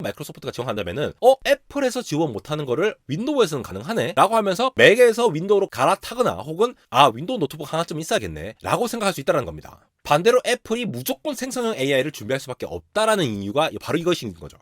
마이크로소프트가 지원한다면은 애플에서 지원 못하는 거를 윈도우에서는 가능하네 라고 하면서 맥에서 윈도우로 갈아타거나 혹은 윈도우 노트북 하나쯤 있어야겠네 라고 생각할 수 있다는 겁니다. 반대로 애플이 무조건 생성형 AI를 준비할 수밖에 없다라는 이유가 바로 이것인 거죠.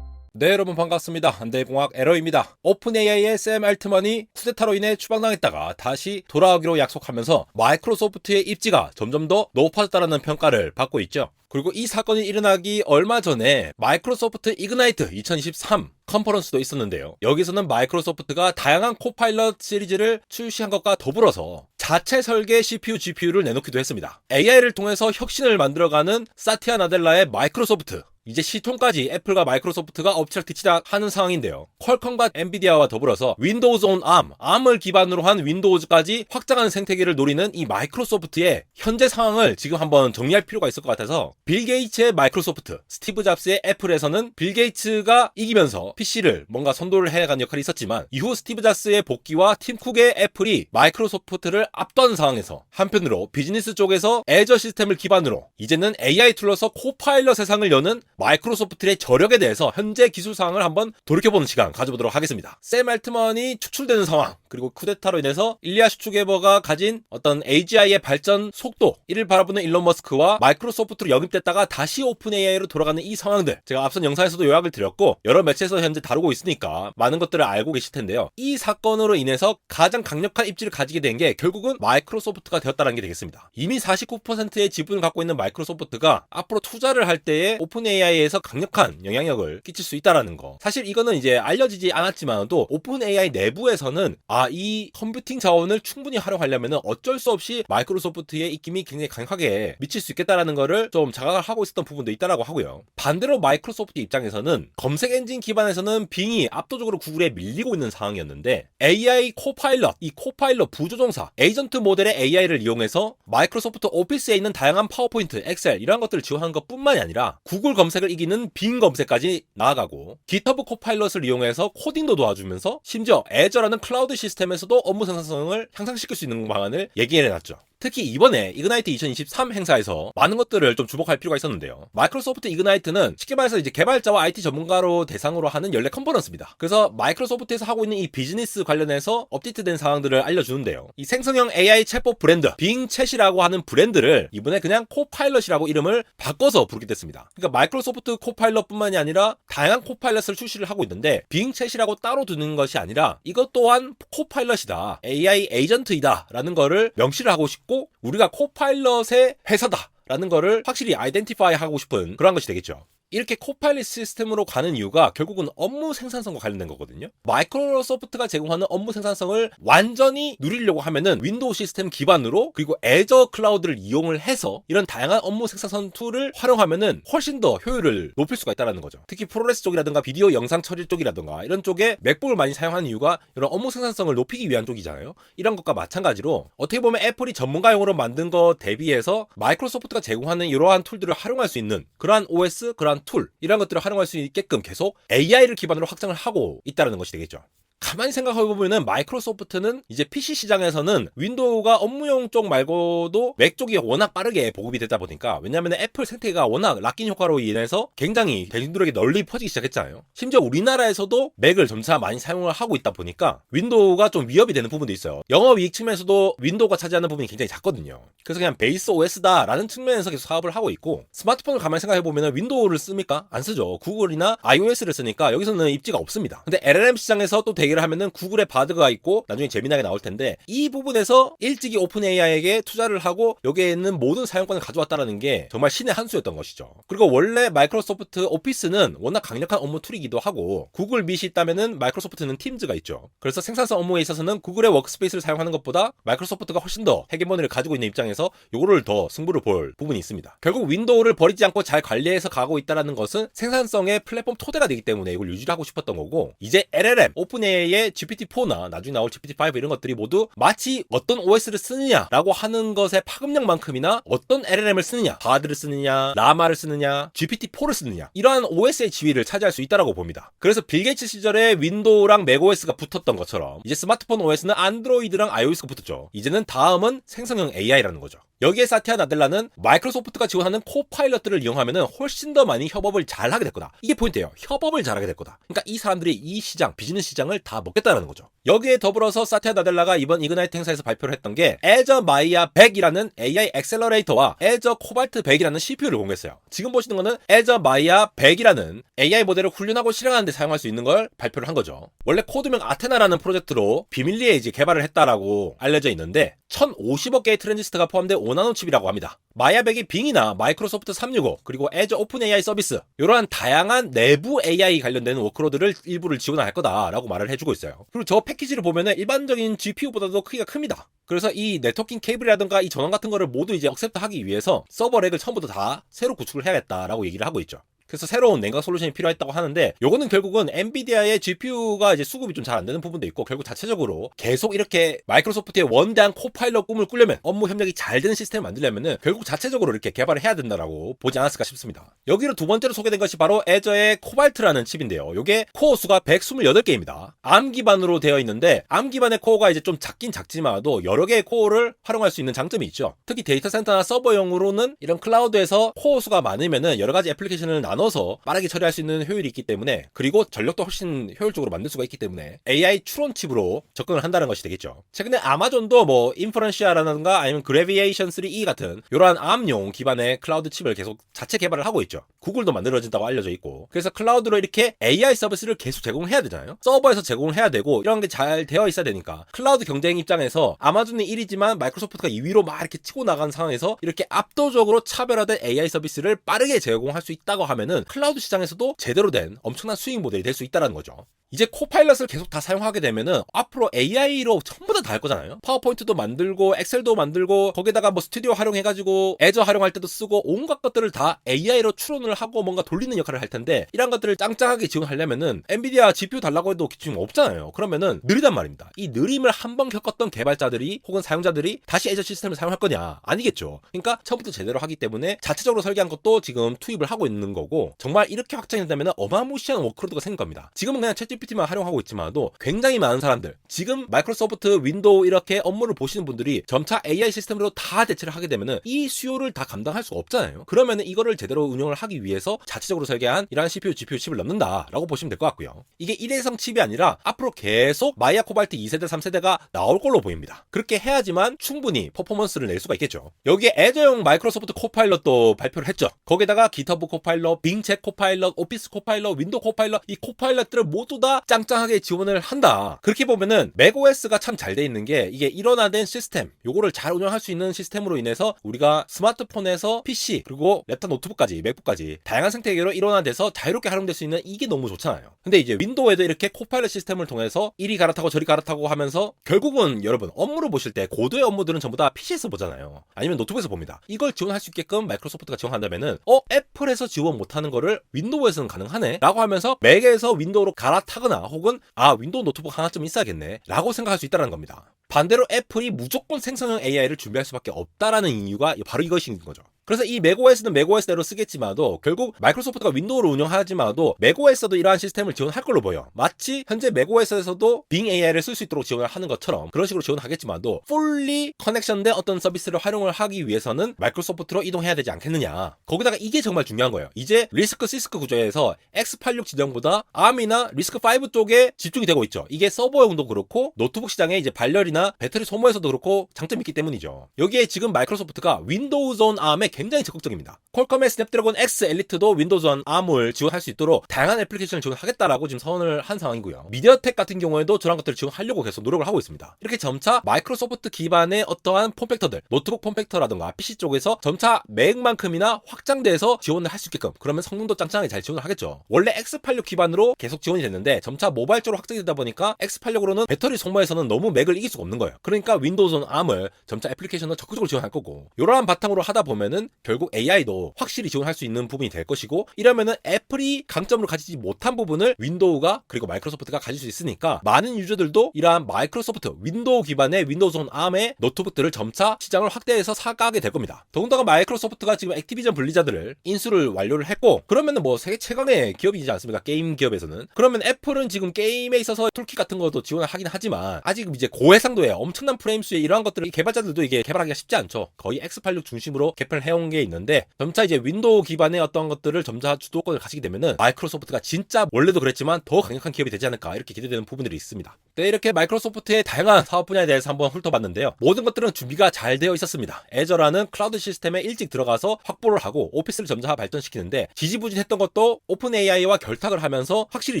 네, 여러분 반갑습니다. 한대공학 에러입니다. 오픈AI의 샘 알트만이 쿠데타로 인해 추방당했다가 다시 돌아오기로 약속하면서 마이크로소프트의 입지가 점점 더 높아졌다는 평가를 받고 있죠. 그리고 이 사건이 일어나기 얼마 전에 마이크로소프트 이그나이트 2023 컨퍼런스도 있었는데요. 여기서는 마이크로소프트가 다양한 코파일럿 시리즈를 출시한 것과 더불어서 자체 설계 CPU, GPU를 내놓기도 했습니다. AI를 통해서 혁신을 만들어가는 사티아 나델라의 마이크로소프트, 이제 시총까지 애플과 마이크로소프트가 업체를 뒤치다하는 상황인데요. 퀄컴과 엔비디아와 더불어서 윈도우즈 온 ARM을 기반으로 한 윈도우즈까지 확장하는 생태계를 노리는 이 마이크로소프트의 현재 상황을 지금 한번 정리할 필요가 있을 것 같아서, 빌 게이츠의 마이크로소프트, 스티브 잡스의 애플에서는 빌 게이츠가 이기면서 PC를 뭔가 선도를 해간 역할이 있었지만, 이후 스티브 잡스의 복귀와 팀 쿡의 애플이 마이크로소프트를 압도하는 상황에서 한편으로 비즈니스 쪽에서 애저 시스템을 기반으로 이제는 AI 툴로서 코파일럿 세상을 여는 마이크로소프트의 저력에 대해서 현재 기술 상황을 한번 돌이켜보는 시간 가져보도록 하겠습니다. 샘 알트만이 축출되는 상황, 그리고 쿠데타로 인해서 일리아 슈츠게버가 가진 어떤 AGI의 발전 속도, 이를 바라보는 일론 머스크와 마이크로소프트로 영입됐다가 다시 오픈 AI로 돌아가는 이 상황들, 제가 앞선 영상에서도 요약을 드렸고 여러 매체에서 현재 다루고 있으니까 많은 것들을 알고 계실 텐데요. 이 사건으로 인해서 가장 강력한 입지를 가지게 된 게 결국은 마이크로소프트가 되었다는 게 되겠습니다. 이미 49%의 지분을 갖고 있는 마이크로소프트가 앞으로 투자를 할 때에 오픈 AI에서 강력한 영향력을 끼칠 수 있다는 거, 사실 이거는 이제 알려지지 않았지만도 오픈 AI 내부에서는 이 컴퓨팅 자원을 충분히 활용하려면 어쩔 수 없이 마이크로소프트의 입김이 굉장히 강하게 미칠 수 있겠다라는 거를 좀 자각을 하고 있었던 부분도 있다라고 하고요. 반대로 마이크로소프트 입장에서는 검색 엔진 기반에서는 빙이 압도적으로 구글에 밀리고 있는 상황이었는데, AI 코파일럿, 이 코파일럿 부조종사 에이전트 모델의 AI를 이용해서 마이크로소프트 오피스에 있는 다양한 파워포인트, 엑셀 이런 것들을 지원하는 것뿐만이 아니라 구글 검색을 이기는 빙 검색까지 나아가고, 깃허브 코파일럿을 이용해서 코딩도 도와주면서 심지어 애저라는 클라우드 시스템에서도 업무 생산성을 향상시킬 수 있는 방안을 얘기해놨죠. 특히 이번에 이그나이트 2023 행사에서 많은 것들을 좀 주목할 필요가 있었는데요. 마이크로소프트 이그나이트는 쉽게 말해서 이제 개발자와 IT 전문가로 대상으로 하는 연례 컨퍼런스입니다. 그래서 마이크로소프트에서 하고 있는 이 비즈니스 관련해서 업데이트된 사항들을 알려주는데요. 이 생성형 AI 챗봇 브랜드 빙챗이라고 하는 브랜드를 이번에 그냥 코파일럿이라고 이름을 바꿔서 부르게 됐습니다. 그러니까 마이크로소프트 코파일럿뿐만이 아니라 다양한 코파일럿을 출시를 하고 있는데, 빙챗이라고 따로 두는 것이 아니라 이것 또한 코파일럿이다, AI 에이전트이다 라는 거를 명시를 하고 싶고, 우리가 코파일럿의 회사다 라는 거를 확실히 아이덴티파이 하고 싶은 그런 것이 되겠죠. 이렇게 코파일럿 시스템으로 가는 이유가 결국은 업무 생산성과 관련된 거거든요. 마이크로소프트가 제공하는 업무 생산성을 완전히 누리려고 하면은 윈도우 시스템 기반으로, 그리고 애저 클라우드를 이용을 해서 이런 다양한 업무 생산성 툴을 활용하면은 훨씬 더 효율을 높일 수가 있다는 거죠. 특히 프로레스 쪽이라든가 비디오 영상 처리 쪽이라든가 이런 쪽에 맥북을 많이 사용하는 이유가 이런 업무 생산성을 높이기 위한 쪽이잖아요. 이런 것과 마찬가지로 어떻게 보면 애플이 전문가용으로 만든 것 대비해서 마이크로소프트가 제공하는 이러한 툴들을 활용할 수 있는 그러한 OS, 그러한 툴, 이런 것들을 활용할 수 있게끔 계속 AI를 기반으로 확장을 하고 있다는 것이 되겠죠. 가만히 생각해보면 마이크로소프트는 이제 PC 시장에서는 윈도우가 업무용 쪽 말고도 맥 쪽이 워낙 빠르게 보급이 되다 보니까, 왜냐하면 애플 생태계가 워낙 락인 효과로 인해서 굉장히 대중들에게 널리 퍼지기 시작했잖아요. 심지어 우리나라에서도 맥을 점차 많이 사용을 하고 있다 보니까 윈도우가 좀 위협이 되는 부분도 있어요. 영업이익 측면에서도 윈도우가 차지하는 부분이 굉장히 작거든요. 그래서 그냥 베이스 OS다 라는 측면에서 계속 사업을 하고 있고, 스마트폰을 가만히 생각해보면 윈도우를 씁니까? 안 쓰죠. 구글이나 iOS를 쓰니까 여기서는 입지가 없습니다. 근데 LLM 시장에서 또 대기를 하면은 구글의 바드가 있고 나중에 재미나게 나올 텐데, 이 부분에서 일찍이 오픈 AI에게 투자를 하고 여기에 있는 모든 사용권을 가져왔다는 게 정말 신의 한 수였던 것이죠. 그리고 원래 마이크로소프트 오피스는 워낙 강력한 업무 툴이기도 하고, 구글 밑이 있다면은 마이크로소프트는 팀즈가 있죠. 그래서 생산성 업무에 있어서는 구글의 워크스페이스를 사용하는 것보다 마이크로소프트가 훨씬 더 헤게모니를 가지고 있는 입장에서 요거를 더 승부를 볼 부분이 있습니다. 결국 윈도우를 버리지 않고 잘 관리해서 가고 있다는 것은 생산성의 플랫폼 토대가 되기 때문에 이걸 유지를 하고 싶었던 거고, 이제 LLM, 오픈 AI의 GPT-4나 나중에 나올 GPT-5 이런 것들이 모두 마치 어떤 OS를 쓰느냐라고 하는 것의 파급력만큼이나 어떤 LLM을 쓰느냐, 바드를 쓰느냐, 라마를 쓰느냐, GPT-4를 쓰느냐, 이러한 OS의 지위를 차지할 수 있다고 봅니다. 그래서 빌 게이츠 시절에 윈도우랑 맥OS가 붙었던 것처럼 이제 스마트폰 OS는 안드로이드랑 iOS가 붙었죠. 이제는 다음은 생성형 AI라는 거죠. 여기에 사티아 나델라는 마이크로소프트가 지원하는 코파일럿들을 이용하면 훨씬 더 많이 협업을 잘 하게 될 거다. 이게 포인트예요. 협업을 잘하게 될 거다. 그러니까 이 사람들이 이 시장, 비즈니스 시장을 다 먹겠다라는 거죠. 여기에 더불어서 사티아 나델라가 이번 이그나이트 행사에서 발표를 했던 게 에저 마이아 100이라는 AI 엑셀러레이터와 에저 코발트 100이라는 CPU를 공개했어요. 지금 보시는 거는 에저 마이아 100이라는 AI 모델을 훈련하고 실행하는 데 사용할 수 있는 걸 발표를 한 거죠. 원래 코드명 아테나라는 프로젝트로 비밀리에 이제 개발을 했다라고 알려져 있는데 1050억 개의 트랜지스터가 포함된 5나노 칩이라고 합니다. 마이아 100이 빙이나 마이크로소프트 365 그리고 에저 오픈 AI 서비스 이러한 다양한 내부 AI 관련된 워크로드를 일부를 지원할 거다라고 말을 해주고 있어요. 그리고 저 패키지를 보면은 일반적인 GPU보다도 크기가 큽니다. 그래서 이 네트워킹 케이블이라든가 이 전원 같은 거를 모두 이제 억셉트 하기 위해서 서버 렉을 처음부터 다 새로 구축을 해야겠다라고 얘기를 하고 있죠. 그래서 새로운 냉각 솔루션이 필요했다고 하는데 요거는 결국은 엔비디아의 GPU가 이제 수급이 좀 잘 안 되는 부분도 있고 결국 자체적으로 계속 이렇게 마이크로소프트의 원대한 코파일럿 꿈을 꾸려면 업무 협력이 잘 되는 시스템을 만들려면은 결국 자체적으로 이렇게 개발을 해야 된다라고 보지 않았을까 싶습니다. 여기로 두 번째로 소개된 것이 바로 에저의 코발트라는 칩인데요. 요게 코어 수가 128개입니다. 암 기반으로 되어 있는데 암 기반의 코어가 이제 좀 작긴 작지만도 여러 개의 코어를 활용할 수 있는 장점이 있죠. 특히 데이터 센터나 서버용으로는 이런 클라우드에서 코어 수가 많으면은 여러 가지 애플리케이션을 나눠서 빠르게 처리할 수 있는 효율이 있기 때문에 그리고 전력도 훨씬 효율적으로 만들 수가 있기 때문에 AI 추론 칩으로 접근을 한다는 것이 되겠죠. 최근에 아마존도 뭐 인퍼런시아라든가 아니면 그래비에이션 3E 같은 이러한 암용 기반의 클라우드 칩을 계속 자체 개발을 하고 있죠. 구글도 만들어진다고 알려져 있고 그래서 클라우드로 이렇게 AI 서비스를 계속 제공해야 되잖아요. 서버에서 제공을 해야 되고 이런 게 잘 되어 있어야 되니까 클라우드 경쟁 입장에서 아마존이 1위지만 마이크로소프트가 2위로 막 이렇게 치고 나간 상황에서 이렇게 압도적으로 차별화된 AI 서비스를 빠르게 제공할 수 있다고 하면은 클라우드 시장에서도 제대로 된 엄청난 수익 모델이 될 수 있다는 거죠. 이제 코파일럿을 계속 다 사용하게 되면은 앞으로 AI로 전부 다 할 거잖아요. 파워포인트도 만들고 엑셀도 만들고 거기다가 뭐 스튜디오 활용해가지고 에저 활용할 때도 쓰고 온갖 것들을 다 AI로 추론을 하고 뭔가 돌리는 역할을 할 텐데 이런 것들을 짱짱하게 지원하려면은 엔비디아 GPU 달라고 해도 지금 없잖아요. 그러면은 느리단 말입니다. 이 느림을 한번 겪었던 개발자들이 혹은 사용자들이 다시 에저 시스템을 사용할 거냐? 아니겠죠. 그러니까 처음부터 제대로 하기 때문에 자체적으로 설계한 것도 지금 투입을 하고 있는 거고 정말 이렇게 확장이 된다면 어마무시한 워크로드가 생긴 겁니다. 지금은 그냥 챗GPT만 활용하고 있지만도 굉장히 많은 사람들 지금 마이크로소프트 윈도우 이렇게 업무를 보시는 분들이 점차 AI 시스템으로 다 대체를 하게 되면은 이 수요를 다 감당할 수가 없잖아요. 그러면은 이거를 제대로 운영을 하기 위해서 자체적으로 설계한 이러한 CPU, GPU 칩을 넣는다라고 보시면 될 것 같고요. 이게 일회성 칩이 아니라 앞으로 계속 마이아 코발트 2세대, 3세대가 나올 걸로 보입니다. 그렇게 해야지만 충분히 퍼포먼스를 낼 수가 있겠죠. 여기에 에저용 마이크로소프트 코파일럿도 발표를 했죠. 거기다가 기터브 코파일럿, 빙챗 코파일럿, 오피스 코파일럿, 윈도우 코파일럿 이 코파일럿들을 모두 다 짱짱하게 지원을 한다. 그렇게 보면은 맥OS가 참 잘 돼 있는 게 이게 일원화된 시스템 요거를 잘 운영할 수 있는 시스템으로 인해서 우리가 스마트폰에서 PC 그리고 랩탑 노트북까지 맥북까지 다양한 생태계로 일원화돼서 자유롭게 활용될 수 있는 이게 너무 좋잖아요. 근데 이제 윈도우에도 이렇게 코파일럿 시스템을 통해서 이리 갈아타고 저리 갈아타고 하면서 결국은 여러분 업무를 보실 때 고도의 업무들은 전부 다 PC에서 보잖아요. 아니면 노트북에서 봅니다. 이걸 지원할 수 있게끔 마이크로소프트가 지원한다면은 애플에서 지원 못하는 거를 윈도우에서는 가능하네 라고 하면서 맥에서 윈도우로 갈아타거나 혹은 윈도우 노트북 하나쯤 있어야겠네 라고 생각할 수 있다는 겁니다. 반대로 애플이 무조건 생성형 AI를 준비할 수밖에 없다라는 이유가 바로 이것인 거죠. 그래서 이 맥OS는 맥OS대로 쓰겠지만도 결국 마이크로소프트가 윈도우를 운영하지만도 맥OS도 이러한 시스템을 지원할 걸로 보여. 마치 현재 맥OS에서도 빙 AI를 쓸 수 있도록 지원을 하는 것처럼 그런 식으로 지원하겠지만도 풀리 커넥션된 어떤 서비스를 활용을 하기 위해서는 마이크로소프트로 이동해야 되지 않겠느냐. 거기다가 이게 정말 중요한 거예요. 이제 리스크 시스크 구조에서 x86 지정보다 ARM이나 리스크5 쪽에 집중이 되고 있죠. 이게 서버용도 그렇고 노트북 시장의 이제 발열이나 배터리 소모에서도 그렇고 장점이 있기 때문이죠. 여기에 지금 마이크로소프트가 윈도우즈 온 ARM에 굉장히 적극적입니다. 퀄컴의 스냅드래곤 X 엘리트도 윈도우즈 온 ARM을 지원할 수 있도록 다양한 애플리케이션을 지원하겠다라고 지금 선언을 한 상황이고요. 미디어텍 같은 경우에도 저런 것들을 지원하려고 계속 노력을 하고 있습니다. 이렇게 점차 마이크로소프트 기반의 어떠한 폼팩터들, 노트북 폼팩터라든가 PC 쪽에서 점차 맥만큼이나 확장돼서 지원을 할 수 있게끔 그러면 성능도 짱짱하게 잘 지원을 하겠죠. 원래 X86 기반으로 계속 지원이 됐는데 점차 모바일 쪽으로 확장이 되다 보니까 X86으로는 배터리 소모에서는 너무 맥을 이길 수가 없는 거예요. 그러니까 윈도우즈 온 ARM을 점차 애플리케이션을 적극적으로 지원할 거고 이러한 바탕으로 하다 보면은 되면은 결국 AI도 확실히 지원할 수 있는 부분이 될 것이고, 이러면은 애플이 강점으로 가지지 못한 부분을 윈도우가 그리고 마이크로소프트가 가질 수 있으니까 많은 유저들도 이러한 마이크로소프트 윈도우 기반의 윈도우즈 온 ARM의 노트북들을 점차 시장을 확대해서 사가게 될 겁니다. 더군다나 마이크로소프트가 지금 액티비전 블리자드를 인수를 완료를 했고, 그러면은 뭐 세계 최강의 기업이지 않습니까? 게임 기업에서는. 그러면 애플은 지금 게임에 있어서 툴킷 같은 것도 지원을 하긴 하지만 아직 이제 고해상도의 엄청난 프레임 수의 이러한 것들을 개발자들도 이게 개발하기가 쉽지 않죠. 거의 X86 중심으로 개편을 해온 게 있는데, 점차 이제 윈도우 기반의 어떤 것들을 점차 주도권을 가지게 되면은 마이크로소프트가 진짜 원래도 그랬지만 더 강력한 기업이 되지 않을까 이렇게 기대되는 부분들이 있습니다. 네, 이렇게 마이크로소프트의 다양한 사업 분야에 대해서 한번 훑어봤는데요. 모든 것들은 준비가 잘 되어 있었습니다. 애저라는 클라우드 시스템에 일찍 들어가서 확보를 하고 오피스를 점차 발전시키는데, 지지부진했던 것도 오픈 AI와 결탁을 하면서 확실히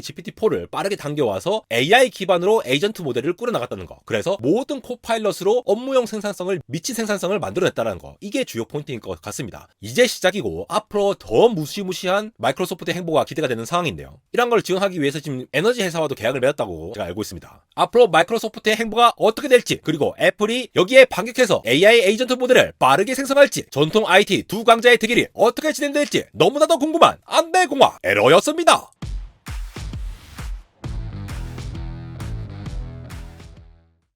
GPT-4를 빠르게 당겨와서 AI 기반으로 에이전트 모델을 꾸려나갔다는 거. 그래서 모든 코파일럿으로 업무용 생산성을 미친 생산성을 만들어냈다는 거. 이게 주요 포인트인 것 같습니다. 이제 시작이고 앞으로 더 무시무시한 마이크로소프트의 행보가 기대가 되는 상황인데요. 이런 걸 지원하기 위해서 지금 에너지 회사와도 계약을 맺었다고 제가 알고 있습니다. 앞으로 마이크로소프트의 행보가 어떻게 될지, 그리고 애플이 여기에 반격해서 AI 에이전트 모델을 빠르게 생성할지, 전통 IT 두 강자의 대결이 어떻게 진행될지 너무나도 궁금한 안대공학 에러였습니다.